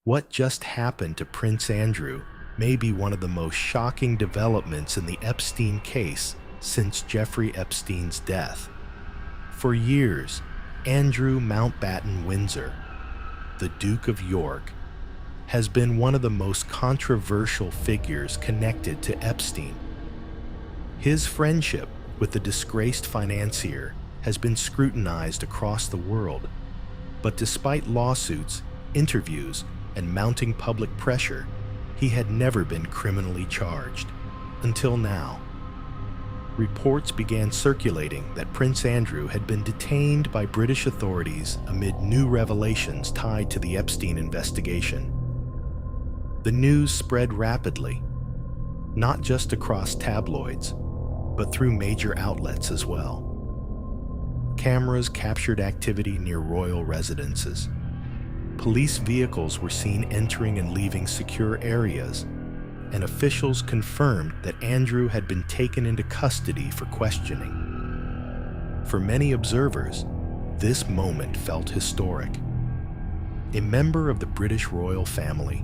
What just happened to Prince Andrew may be one of the most shocking developments in the Epstein case since Jeffrey Epstein's death. For years, Andrew Mountbatten Windsor, the Duke of York, has been one of the most controversial figures connected to Epstein. His friendship with the disgraced financier has been scrutinized across the world, but despite lawsuits, interviews, and mounting public pressure, he had never been criminally charged, until now. Reports began circulating that Prince Andrew had been detained by British authorities amid new revelations tied to the Epstein investigation. The news spread rapidly, not just across tabloids, but through major outlets as well. Cameras captured activity near royal residences. Police vehicles were seen entering and leaving secure areas, and officials confirmed that Andrew had been taken into custody for questioning. For many observers, this moment felt historic. A member of the British royal family,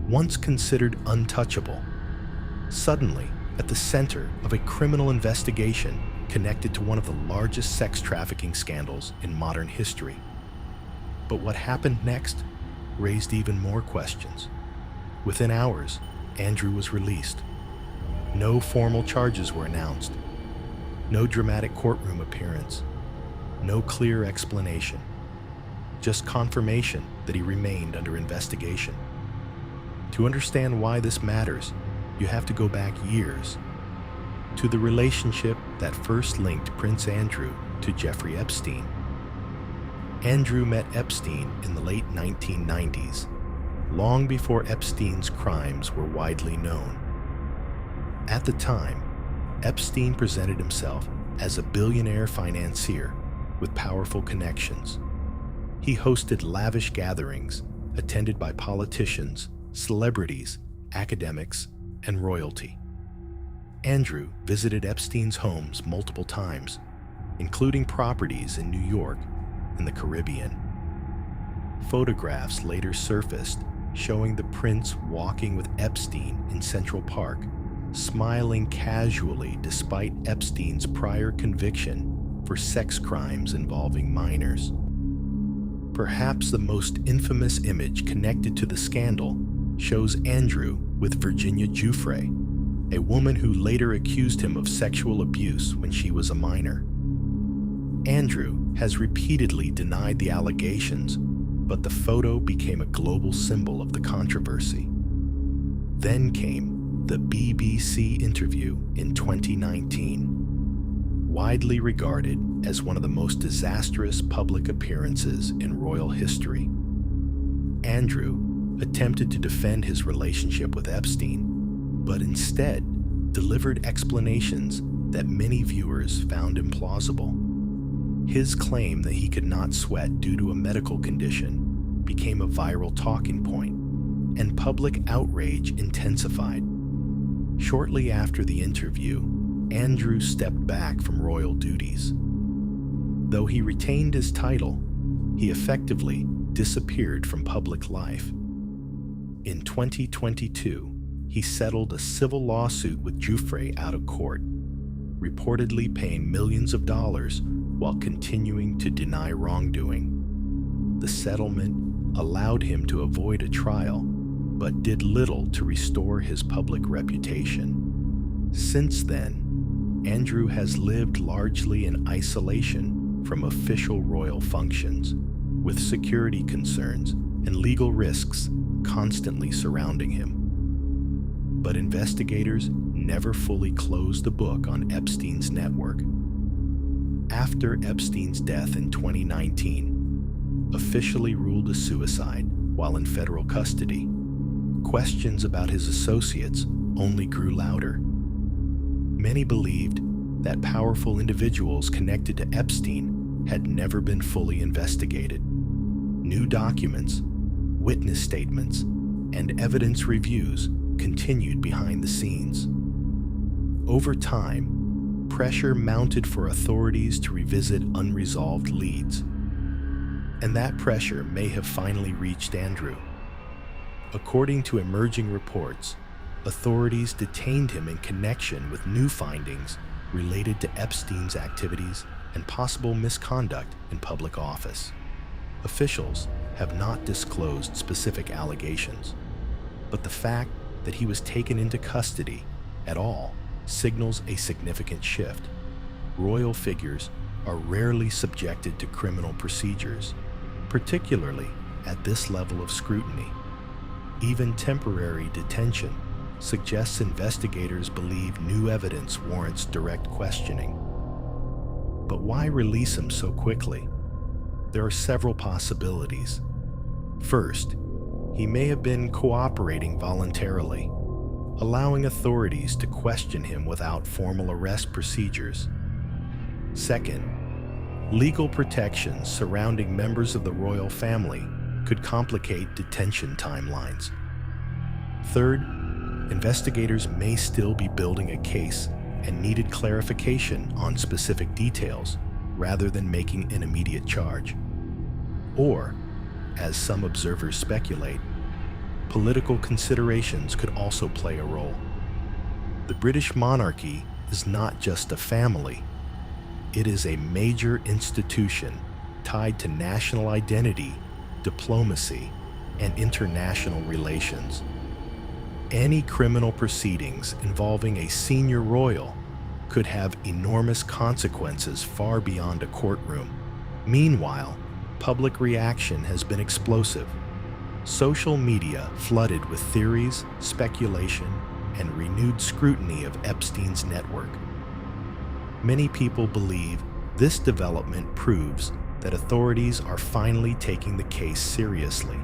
once considered untouchable, suddenly at the center of a criminal investigation connected to one of the largest sex trafficking scandals in modern history. But what happened next raised even more questions. Within hours, Andrew was released. No formal charges were announced. No dramatic courtroom appearance. No clear explanation. Just confirmation that he remained under investigation. To understand why this matters, you have to go back years to the relationship that first linked Prince Andrew to Jeffrey Epstein. Andrew met Epstein in the late 1990s, long before Epstein's crimes were widely known. At the time, Epstein presented himself as a billionaire financier with powerful connections. He hosted lavish gatherings attended by politicians, celebrities, academics, and royalty. Andrew visited Epstein's homes multiple times, including properties in New York and the Caribbean. Photographs later surfaced showing the prince walking with Epstein in Central Park, smiling casually despite Epstein's prior conviction for sex crimes involving minors. Perhaps the most infamous image connected to the scandal shows Andrew with Virginia Giuffre, a woman who later accused him of sexual abuse when she was a minor. Andrew has repeatedly denied the allegations, but the photo became a global symbol of the controversy. Then came the BBC interview in 2019, widely regarded as one of the most disastrous public appearances in royal history. Andrew attempted to defend his relationship with Epstein, but instead delivered explanations that many viewers found implausible. His claim that he could not sweat due to a medical condition became a viral talking point, and public outrage intensified. Shortly after the interview, Andrew stepped back from royal duties. Though he retained his title, he effectively disappeared from public life. In 2022, he settled a civil lawsuit with Giuffre out of court, reportedly paying millions of dollars while continuing to deny wrongdoing. The settlement allowed him to avoid a trial, but did little to restore his public reputation. Since then, Andrew has lived largely in isolation from official royal functions, with security concerns and legal risks constantly surrounding him. But investigators never fully closed the book on Epstein's network. After Epstein's death in 2019, officially ruled a suicide while in federal custody, questions about his associates only grew louder. Many believed that powerful individuals connected to Epstein had never been fully investigated. New documents, witness statements, and evidence reviews continued behind the scenes. Over time, pressure mounted for authorities to revisit unresolved leads. And that pressure may have finally reached Andrew. According to emerging reports, authorities detained him in connection with new findings related to Epstein's activities and possible misconduct in public office. Officials have not disclosed specific allegations, but the fact that he was taken into custody at all signals a significant shift. Royal figures are rarely subjected to criminal procedures, particularly at this level of scrutiny. Even temporary detention suggests investigators believe new evidence warrants direct questioning. But why release him so quickly? There are several possibilities. First, he may have been cooperating voluntarily, allowing authorities to question him without formal arrest procedures. Second, legal protections surrounding members of the royal family could complicate detention timelines. Third, investigators may still be building a case and needed clarification on specific details rather than making an immediate charge. Or, as some observers speculate, political considerations could also play a role. The British monarchy is not just a family. It is a major institution tied to national identity, diplomacy, and international relations. Any criminal proceedings involving a senior royal could have enormous consequences far beyond a courtroom. Meanwhile, public reaction has been explosive. Social media flooded with theories, speculation, and renewed scrutiny of Epstein's network. Many people believe this development proves that authorities are finally taking the case seriously.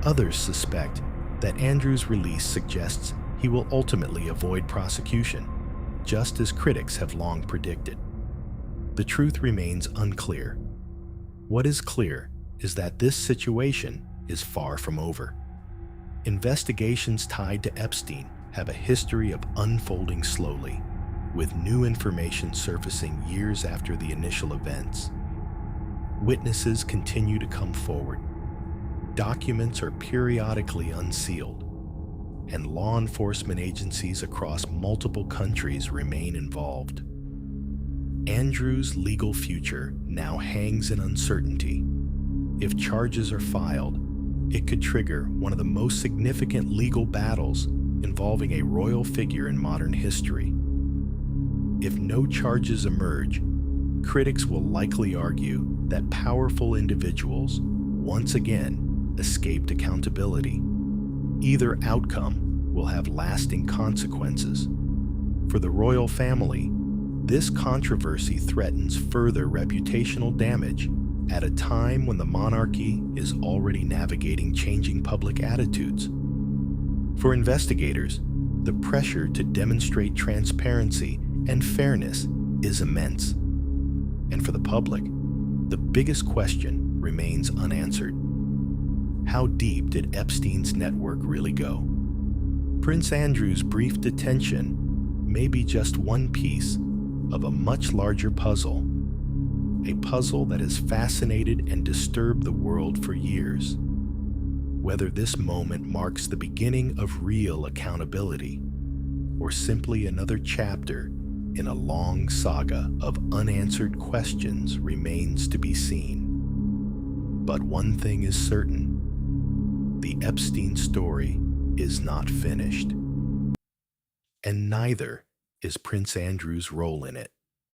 Others suspect that Andrew's release suggests he will ultimately avoid prosecution, just as critics have long predicted. The truth remains unclear. What is clear is that this situation is far from over. Investigations tied to Epstein have a history of unfolding slowly, with new information surfacing years after the initial events. Witnesses continue to come forward. Documents are periodically unsealed, and law enforcement agencies across multiple countries remain involved. Andrew's legal future now hangs in uncertainty. If charges are filed, it could trigger one of the most significant legal battles involving a royal figure in modern history. If no charges emerge, critics will likely argue that powerful individuals once again escaped accountability. Either outcome will have lasting consequences. For the royal family, this controversy threatens further reputational damage at a time when the monarchy is already navigating changing public attitudes. For investigators, the pressure to demonstrate transparency and fairness is immense. And for the public, the biggest question remains unanswered. How deep did Epstein's network really go? Prince Andrew's brief detention may be just one piece of a much larger puzzle, a puzzle that has fascinated and disturbed the world for years. Whether this moment marks the beginning of real accountability, or simply another chapter in a long saga of unanswered questions remains to be seen. But one thing is certain: the Epstein story is not finished. And neither is Prince Andrew's role in it.